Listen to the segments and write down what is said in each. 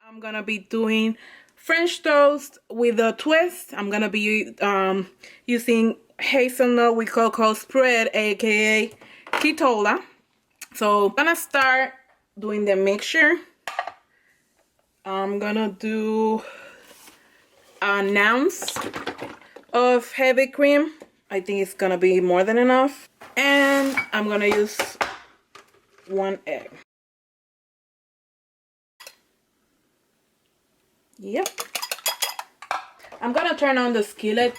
I'm gonna be doing French toast with a twist. I'm gonna be using hazelnut with cocoa spread, aka Ketola. So I'm gonna start doing the mixture. I'm gonna do an ounce of heavy cream. I think it's gonna be more than enough. And I'm gonna use 1 egg. Yep. I'm gonna turn on the skillet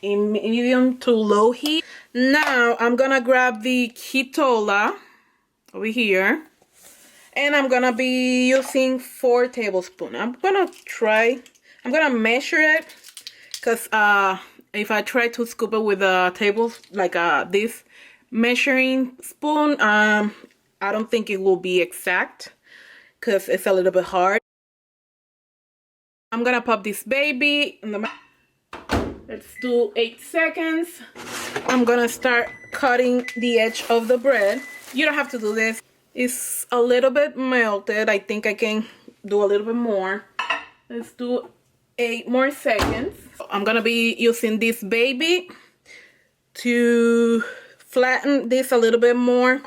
in medium to low heat. Now I'm gonna grab the Ketola over here, and I'm gonna be using 4 tablespoons. I'm gonna measure it, because if I try to scoop it with a table like this measuring spoon, I don't think it will be exact because it's a little bit hard. I'm gonna pop this baby in the. Let's do 8 seconds. I'm gonna start cutting the edge of the bread. You don't have to do this. It's a little bit melted. I think I can do a little bit more. Let's do 8 more seconds. I'm gonna be using this baby to flatten this a little bit more.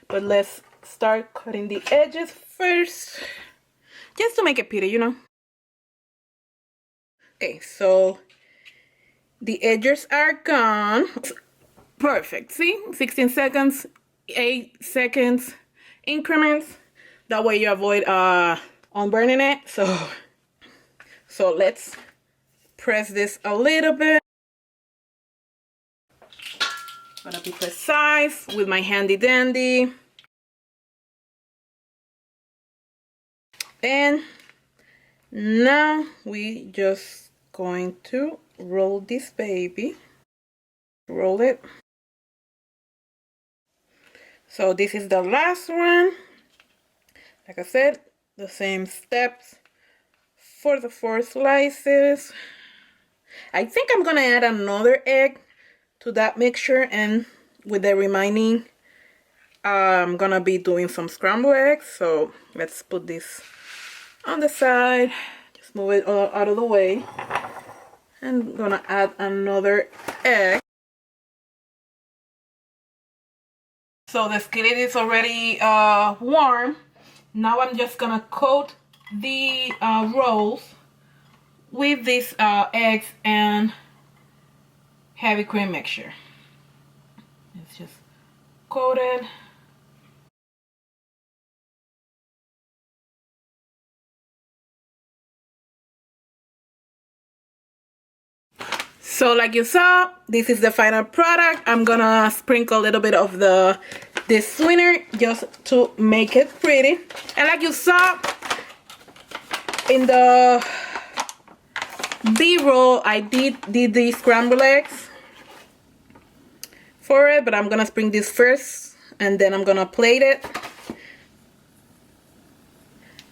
But let's start cutting the edges first, just to make it pretty, you know. Okay, so the edges are gone. Perfect. See? 16 seconds, 8 seconds increments. That way you avoid unburning it. So let's press this a little bit. I'm gonna be precise with my handy dandy. And now we just going to roll this baby. Roll it. So this is the last one. Like I said, the same steps for the 4 slices. I think I'm gonna add another egg to that mixture, and with the remaining I'm gonna be doing some scrambled eggs. So let's put this on the side, just move it all out of the way, and I'm gonna add another egg. So the skillet is already warm. Now I'm just gonna coat the rolls with these eggs and heavy cream mixture. It's just coated. So like you saw, this is the final product. I'm gonna sprinkle a little bit of this sweetener just to make it pretty. And like you saw in the B-roll, I did the scrambled eggs for it, but I'm gonna sprinkle this first, and then I'm gonna plate it.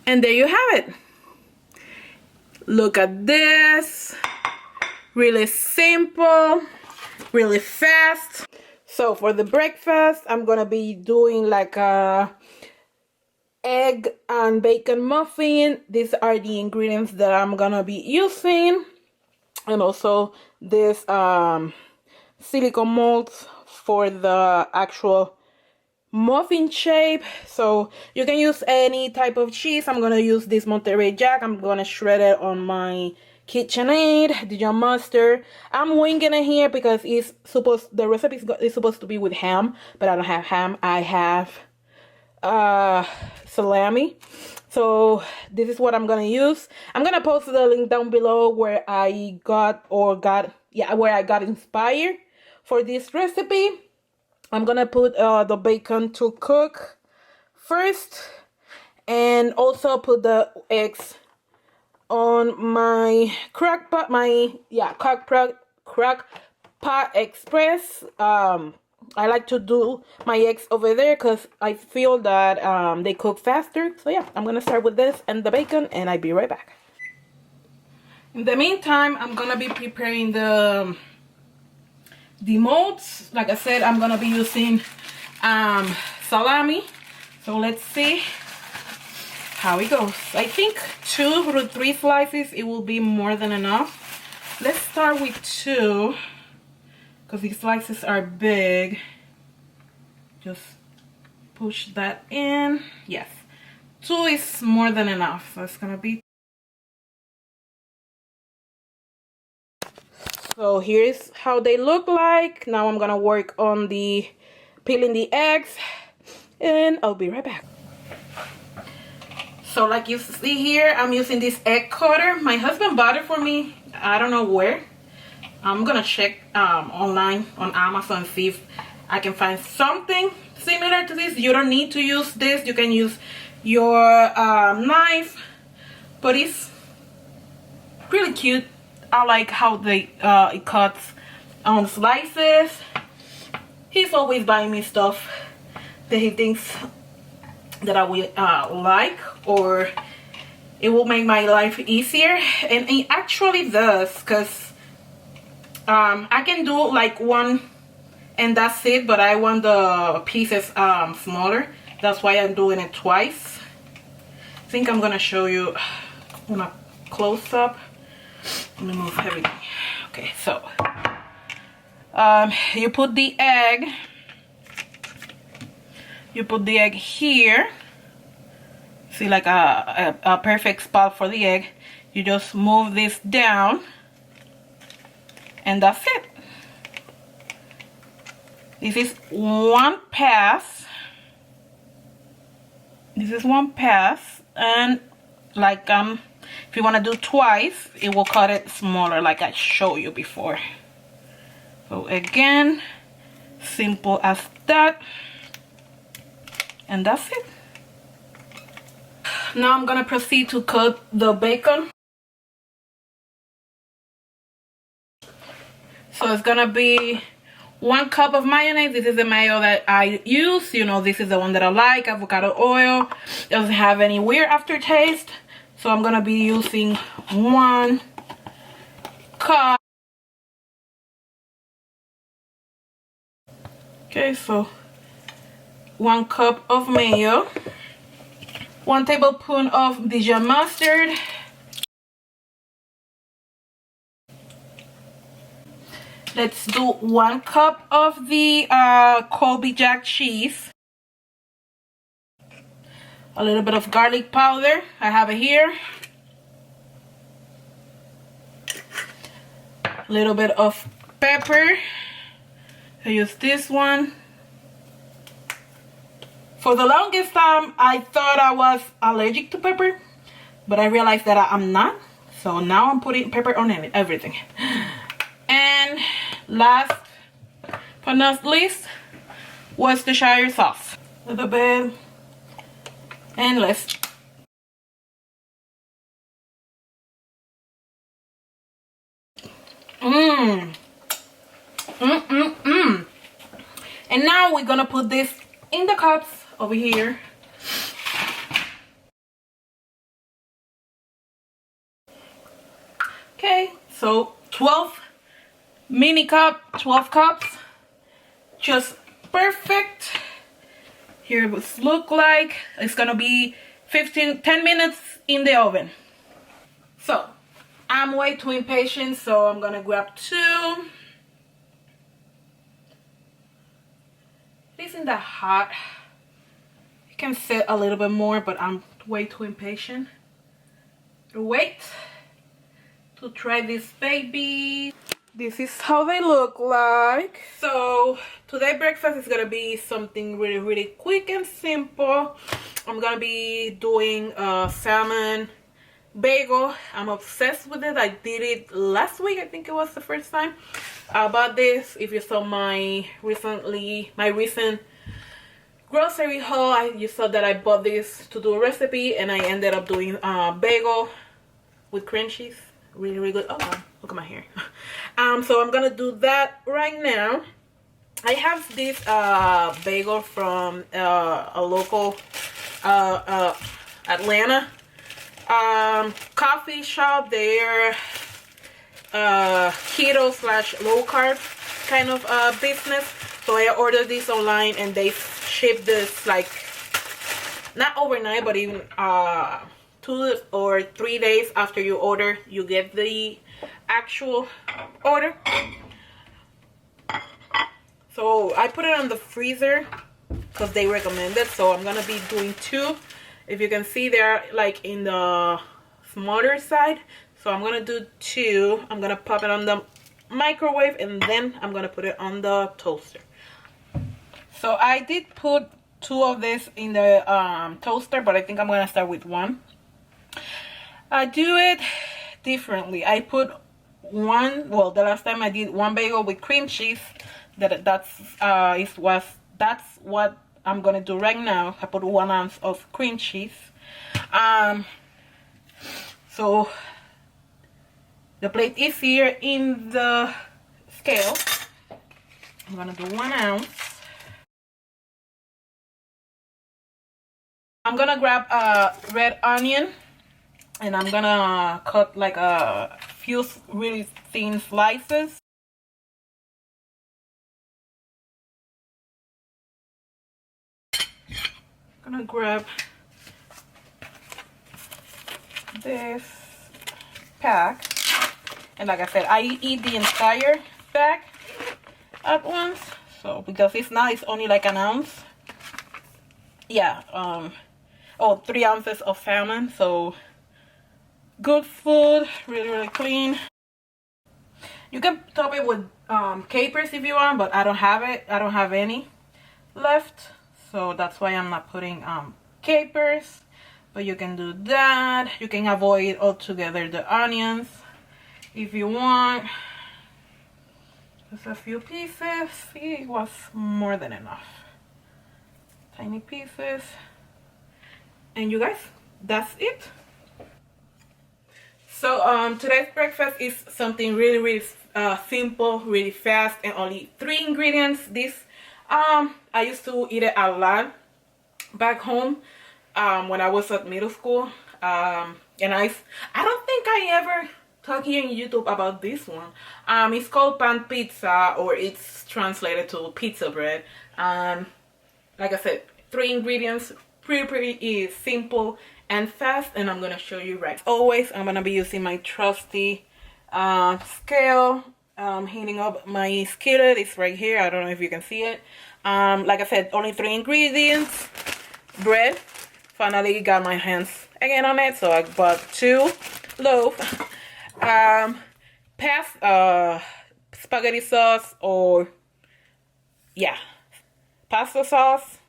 And there you have it. Look at this. Really simple, really fast. So for the breakfast, I'm gonna be doing like a egg and bacon muffin. These are the ingredients that I'm gonna be using, and also this silicone molds for the actual muffin shape. So you can use any type of cheese. I'm gonna use this Monterey Jack. I'm gonna shred it on my KitchenAid, Dijon mustard. I'm winging it here because the recipe is supposed to be with ham, but I don't have ham. I have salami. So this is what I'm gonna use. I'm gonna post the link down below where I got inspired for this recipe. I'm gonna put the bacon to cook first, and also put the eggs on my crock pot express. I like to do my eggs over there because I feel that they cook faster. So yeah, I'm gonna start with this and the bacon, and I'll be right back. In the meantime, I'm gonna be preparing the molds. Like I said, I'm gonna be using salami. So let's see how it goes. I think 2 to 3 slices, it will be more than enough. Let's start with 2 because these slices are big. Just push that in. Yes, 2 is more than enough. So it's gonna be. So here's how they look like. Now I'm gonna work on the peeling the eggs, and I'll be right back. So like you see here, I'm using this egg cutter. My husband bought it for me. I don't know where. I'm gonna check online on Amazon, see if I can find something similar to this. You don't need to use this. You can use your knife, but it's really cute. I like how it cuts on slices. He's always buying me stuff that he thinks that I will like, or it will make my life easier, and it actually does, because I can do like one and that's it, but I want the pieces smaller. That's why I'm doing it twice. I think I'm gonna show you on a close-up. Let me move everything. Okay, so you put the egg here. See, like a perfect spot for the egg. You just move this down, and that's it. This is one pass. And like if you want to do twice, it will cut it smaller, like I showed you before. So again, simple as that, and that's it. Now I'm gonna proceed to cut the bacon. So it's gonna be 1 cup of mayonnaise. This is the mayo that I use. You know, this is the one that I like. Avocado oil. Doesn't have any weird aftertaste. So I'm gonna be using 1 cup. Okay, so 1 cup of mayo. 1 tablespoon of Dijon mustard. Let's do 1 cup of the Colby Jack cheese. A little bit of garlic powder. I have it here. A little bit of pepper. I use this one. For the longest time, I thought I was allergic to pepper, but I realized that I'm not. So now I'm putting pepper on everything. And last but not least, Worcestershire sauce. A little bit. And let's. And now we're gonna put this in the cups over here. Okay, so 12 cups, just perfect. Here it would look like. It's gonna be 10 minutes in the oven. So I'm way too impatient, so I'm gonna grab 2. It isn't that hot. You can sit a little bit more, but I'm way too impatient to wait to try this baby. This is how they look like. So today breakfast is gonna be something really quick and simple. I'm gonna be doing a salmon bagel. I'm obsessed with it. I did it last week. I think it was the first time I bought this. If you saw my recent grocery haul, you saw that I bought this to do a recipe, and I ended up doing bagel with cream cheese. Really good. Oh wow, look at my hair. So I'm gonna do that right now. I have this bagel from a local Atlanta coffee shop. They're keto / low carb kind of business. So I ordered this online, and they ship this like not overnight, but even 2 or 3 days after you order, you get the actual order. So I put it on the freezer because they recommend it. So I'm gonna be doing 2. If you can see, they're like in the smaller side. So I'm gonna do 2. I'm gonna pop it on the microwave and then I'm gonna put it on the toaster. So I did put 2 of this in the toaster, but I think I'm gonna start with 1. I do it differently. I put 1, well, the last time I did 1 bagel with cream cheese. That's what I'm gonna do right now. I put 1 ounce of cream cheese. So the plate is here in the scale. I'm gonna do 1 ounce. I'm gonna grab a red onion and I'm gonna cut like a few really thin slices. I'm gonna grab this pack, and like I said, I eat the entire bag at once. So because it's only like an ounce. Yeah, 3 ounces of salmon. So good food, really clean. You can top it with capers if you want, but I don't have it. I don't have any left, so that's why I'm not putting capers. But you can do that. You can avoid altogether the onions if you want. Just a few pieces. See, it was more than enough. Tiny pieces. And you guys, that's it. So today's breakfast is something really simple, really fast, and only 3 ingredients. This I used to eat it a lot back home when I was at middle school, and I don't think I ever talked here in YouTube about this one. It's called pan pizza, or it's translated to pizza bread. Like I said, 3 ingredients, pretty simple and fast, and I'm gonna show you right. As always, I'm gonna be using my trusty scale. Heating up my skillet. It's right here. I don't know if you can see it. Like I said, only 3 ingredients. Bread. Finally got my hands again on it, so I bought 2 loaves. Spaghetti sauce, or yeah, pasta sauce.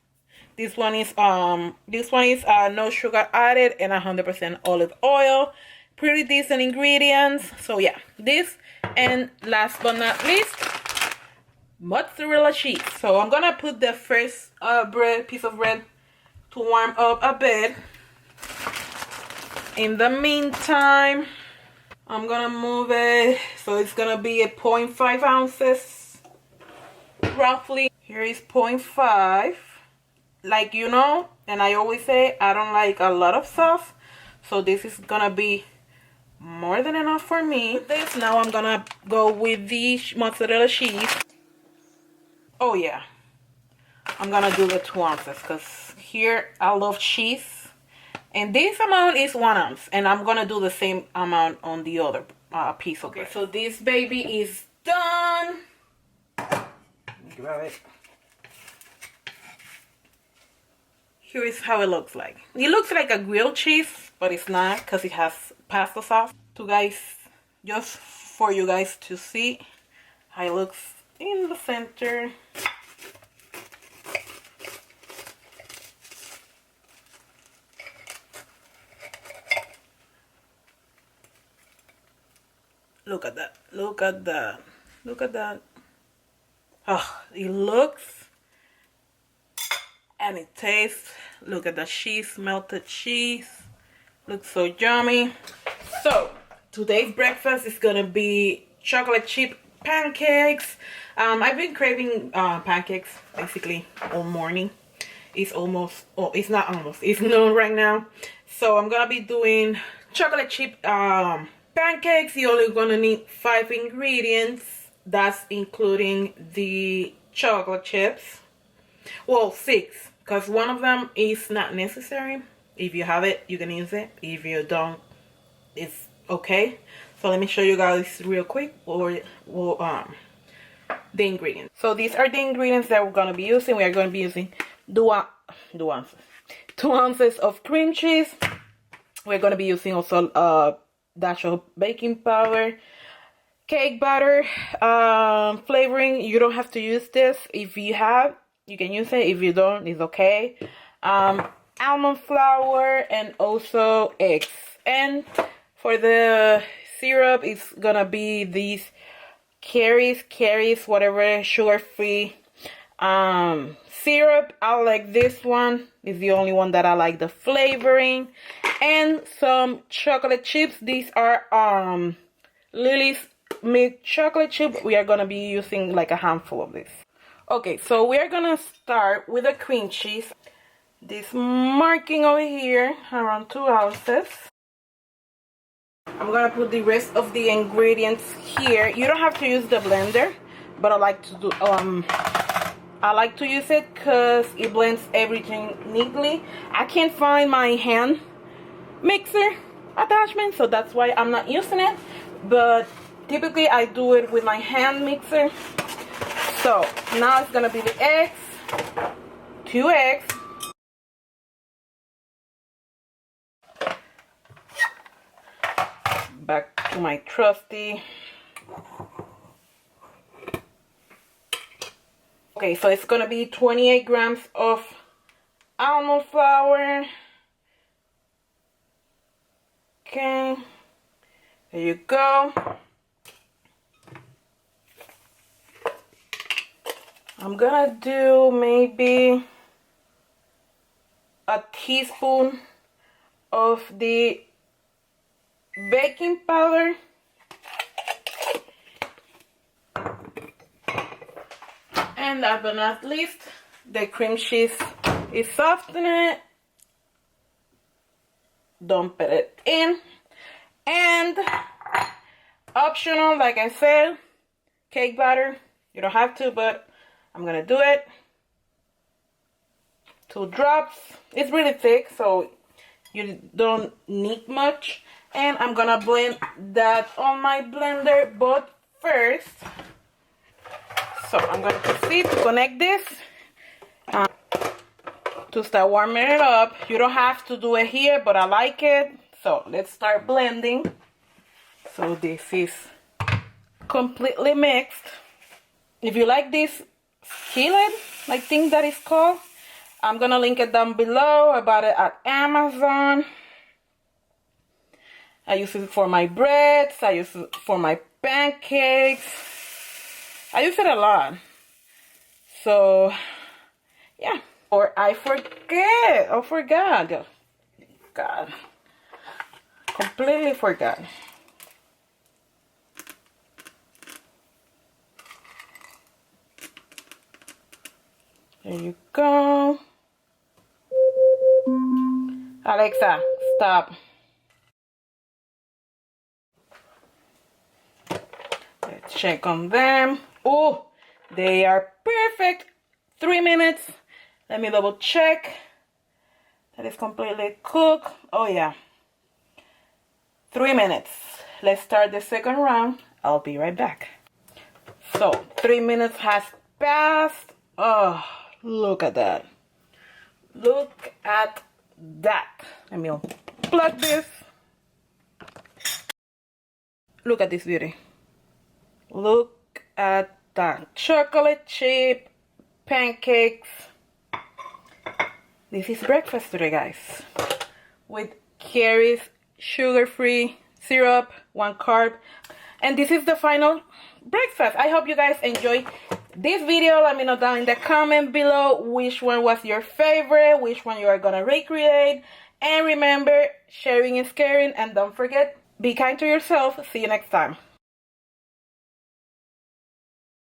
This one is no sugar added and 100% olive oil. Pretty decent ingredients. So yeah, this, and last but not least, mozzarella cheese. So I'm gonna put the first piece of bread to warm up a bit. In the meantime, I'm gonna move it, so it's gonna be a 0.5 ounces roughly. Here is 0.5. Like, you know, and I always say I don't like a lot of sauce, so this is gonna be more than enough for me. This, now I'm gonna go with the mozzarella cheese. Oh yeah, I'm gonna do the 2 ounces because here I love cheese, and this amount is 1 ounce, and I'm gonna do the same amount on the other piece of bread. Okay, so this baby is done. Let me grab it. Here is how it looks like. It looks like a grilled cheese, but it's not because it has pasta sauce. Just for you guys to see how it looks in the center. Look at that. Look at that. Look at that. Oh, it looks and it tastes. Look at the cheese, melted cheese. Looks so yummy. So today's breakfast is gonna be chocolate chip pancakes. I've been craving pancakes basically all morning. It's almost, oh, it's not almost, it's noon right now. So I'm gonna be doing chocolate chip pancakes. You're only gonna need 5 ingredients. That's including the chocolate chips. Well, 6. because one of them is not necessary. If you have it, you can use it. If you don't, it's okay. So let me show you guys real quick the ingredients. So these are the ingredients that we're gonna be using. We are gonna be using 2 ounces of cream cheese. We're gonna be using also a dash of baking powder, cake batter, flavoring. You don't have to use this. If you have, you can use it. If you don't, it's okay. Almond flour and also eggs. And for the syrup, it's gonna be these Carries, whatever, sugar-free syrup. I like this one. It's the only one that I like the flavoring. And some chocolate chips. These are Lily's milk chocolate chip. We are gonna be using like a handful of this. Okay, so we are gonna start with the cream cheese. This marking over here around 2 ounces. I'm gonna put the rest of the ingredients here. You don't have to use the blender, but I like to do I like to use it because it blends everything neatly. I can't find my hand mixer attachment, so that's why I'm not using it, but typically I do it with my hand mixer. So now it's gonna be the eggs, 2 eggs, back to my trusty. Okay, so it's gonna be 28 grams of almond flour. Okay, there you go. I'm gonna do maybe a teaspoon of the baking powder. And last but not least, the cream cheese is softened. Dump it in. And optional, like I said, cake batter. You don't have to, but I'm gonna do it. 2 drops. It's really thick, so you don't need much. And I'm gonna blend that on my blender, but first, so I'm gonna proceed to connect this to start warming it up. You don't have to do it here, but I like it. So let's start blending. So this is completely mixed. If you like this skillet, I think that is called, I'm gonna link it down below. I bought it at Amazon. I use it for my breads. I use it for my pancakes. I use it a lot. So, yeah. Or I forget. I forgot. God. Completely forgot. There you go. Alexa, stop. Let's check on them. Oh, they are perfect. 3 minutes. Let me double check. That is completely cooked. Oh yeah. 3 minutes. Let's start the second round. I'll be right back. So 3 minutes has passed. Oh, look at that. Look at that. Let me unplug this. Look at this beauty. Look at that. Chocolate chip pancakes. This is breakfast today, guys. With Carrie's sugar-free syrup, 1 carb. And this is the final breakfast. I hope you guys enjoyed this video. Let me know down in the comment below which one was your favorite, which one you are gonna recreate. And remember, sharing is caring, and don't forget, be kind to yourself. See you next time.